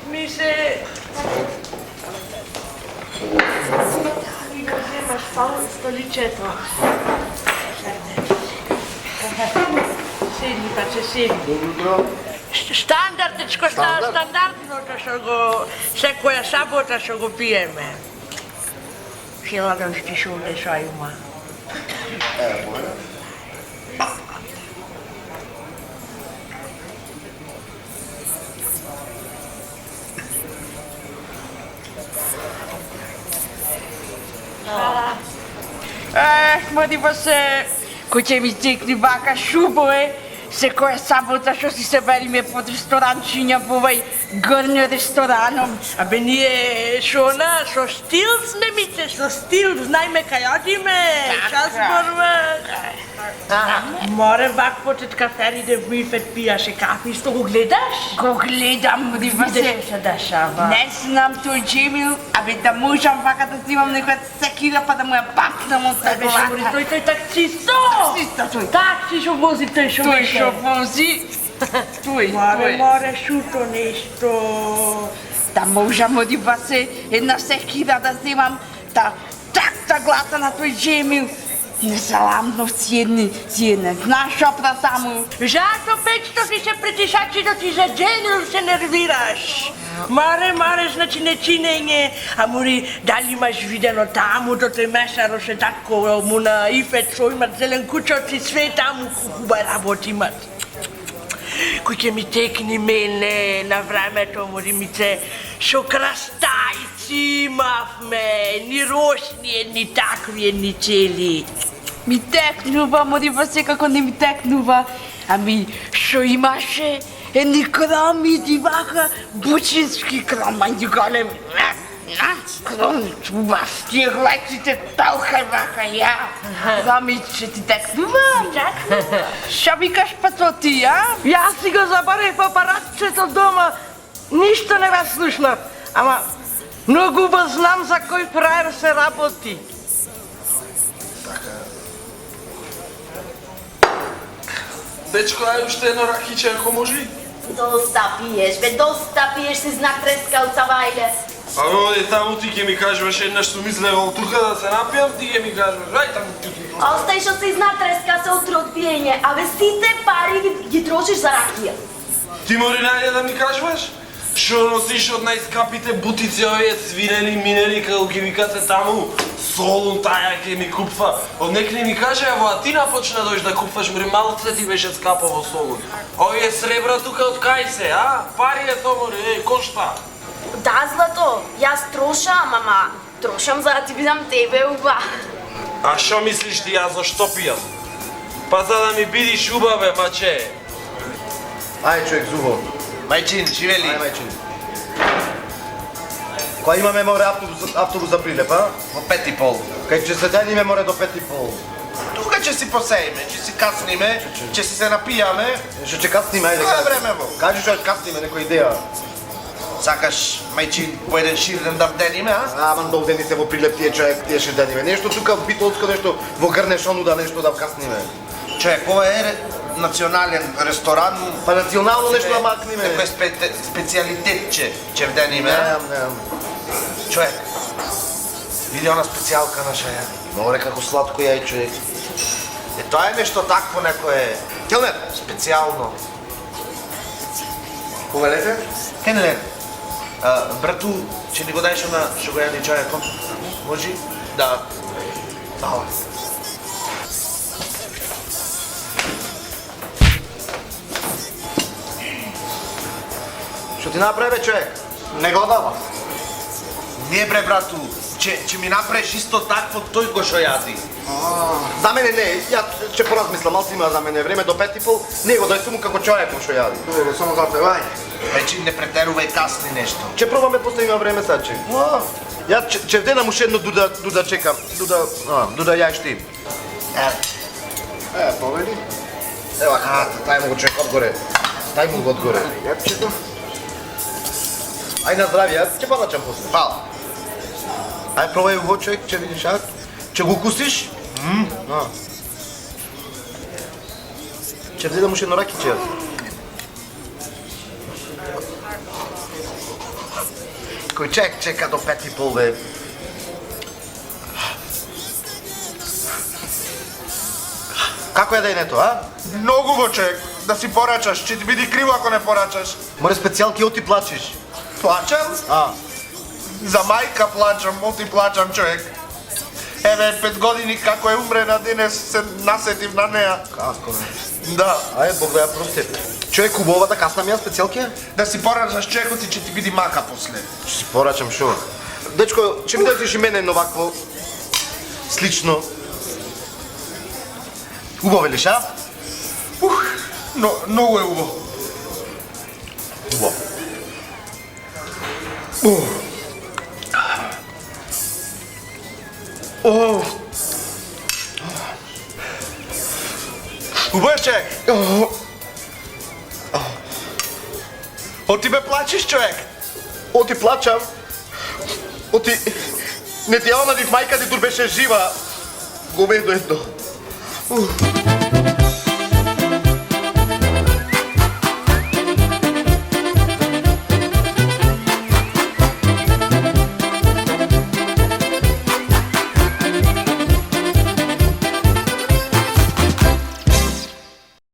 ми се... И да вземаш столичето. Седни, паче, седни. Добро. Стандартичко, стандартното што го... Секоја сабота што го пиеме. Хиладон што шулде што има. Моја. Моди се, кој ќе ми текни вака шубо секоја сабота што си се бериме под ресторанчиња по овај горни рестораном. Абе ние шона, со стил сме мите, со стил, знаеме кај одиме, час борба. Море вак потет кафери да вифет пијаше кафе, исто го гледаш? Го гледам, моди се. Не знам тој Джемил, абе да можам вака да снимам некоја секира па да му ја бакнам од теглата. Тој таксисто! Таксисто тој. Такси шо вози тој шо Тој шо вози. Тој. Море шуто нешто. Да можам, моди се, една секира да снимам, та гласа на тој Джемил. Не саламно си една, знаеш опра само. Зато 500 си се притишачи да ти за Джемил се нервираш. Маре, значи не чинење, а мори дали имаш видено таму до тој месаро се татко му на Ифет што имат зелен кучоци, све таму хубави работи имат. Кој ќе ми текни мене на времето, мори ми се, шо крастајци имавме, ни росни, ни такви, ни цели. Ми текнува, моди секако не ми текнува. Ами, шо имаше? Едни крами, вака, бучински крамањи големи. Крами, чува, тие гледците толка вака, ја. Крами, че ти текнува? Шо викаш па то ти, а? Јас си го забарев апаратчето дома, ништо не ме слушнав. Ама, многу ба знам за кој фраер се работи. Дечко, ај уште едно ракиче, ако може? Доста пиеш, си знак треска од Савајле. А оди таму ти ќе ми кажуваш еднаш што мислева тука да се напијам, ти ќе ми кажуваш, ај таму ти. Остај што си знак треска се утре од пиење, абе сите пари ги трошиш за ракија. Ти мори најде да ми кажуваш? Шо носиш од најскапите бутици овие свирели, минели, како ги викате таму? Солун таја ќе ми купва. Од некне ми каже, а во Атина почна дојш да купваш, мори малце ти беше скапо во Солун. Овие сребра тука од кај се, а? Пари е то, мори, кошта. Да, Злато, јас трошам, ама трошам за да ти видам тебе уба. А шо мислиш ти јас за што пијам? Па за да ми бидиш убаве, маче. Ај човек, Зубо. Мајчин, живели? Ај, мајчин. Која имаме море автобус за Прилеп, а? Во 5:30. Кај ќе се дениме море до 5:30. Тука ќе си посеиме, ќе си касниме, ќе си се напијаме. Што ќе касниме, ајде. Кој е времево? Кажи што касниме, некоја идеја. Сакаш, мајчин, по еден ширден да вдениме, а? Аман довдени се во Прилеп тие човек, тие ще дениме. Нешто тука битолско, нешто во Грнешону да нешто да касниме. Човек, ова е национален ресторан. Па национално нешто да макниме. Некој специјалитет ќе вдениме, а? Немам. Човек, види она специјалка наша, ја. Море како сладко јај, човек. Тоа е нешто такво некое Келнер, специјално. кога лете? Кенлер, брату, ќе ни го даеш она што го јади чајаком? Може? Да. Фала. Што ти направи, бе, човек? Не го дава. Не бре, брату, ќе ми направиш исто такво тој го што јади. За мене не, ја ќе поразмислам, малку има за мене време до 5:30, не го дај само како човек што јади. Добре, само за тебе, ај. Вече не претерувај касни нешто. Ќе пробаме после има време саче. Ја ќе вденам уште едно дуда чекам, дуда јај ти. Повели? Ева хата, тај му го човек одгоре. Тај му го одгоре. Јапчето. Ај на здравје, ја ќе поначам после. Фала. Ај пробај го човек, ќе видиш, а? Ќе го укусиш? Ќе вденам уште едно ракиче. Кој чека до 5:30, бе. Како е дењето, а? Многу во човек, да си порачаш, ќе ти биде криво ако не порачаш. Море специјалки оти плачиш. Плачам? А, За мајка плачам, оти плачам човек. Еве 5 години како е умрена денес се насетив на неа. како бе? Да, Ајде, Бог да ја прости. Човек, убава да каснам јас специјалки? да си порачаш човекот и ќе ти биде мака после. Ќе си порачам шо? Дечко, ќе ми дадеш и мене новакво слично. Убаво лиш, а? Но многу е убаво. Убаво. Убаво човек. Оти ме плачеш човек. Оти плачам. Оти... Не ти ја омадив мајка ти тур беше жива. Го бех до едно.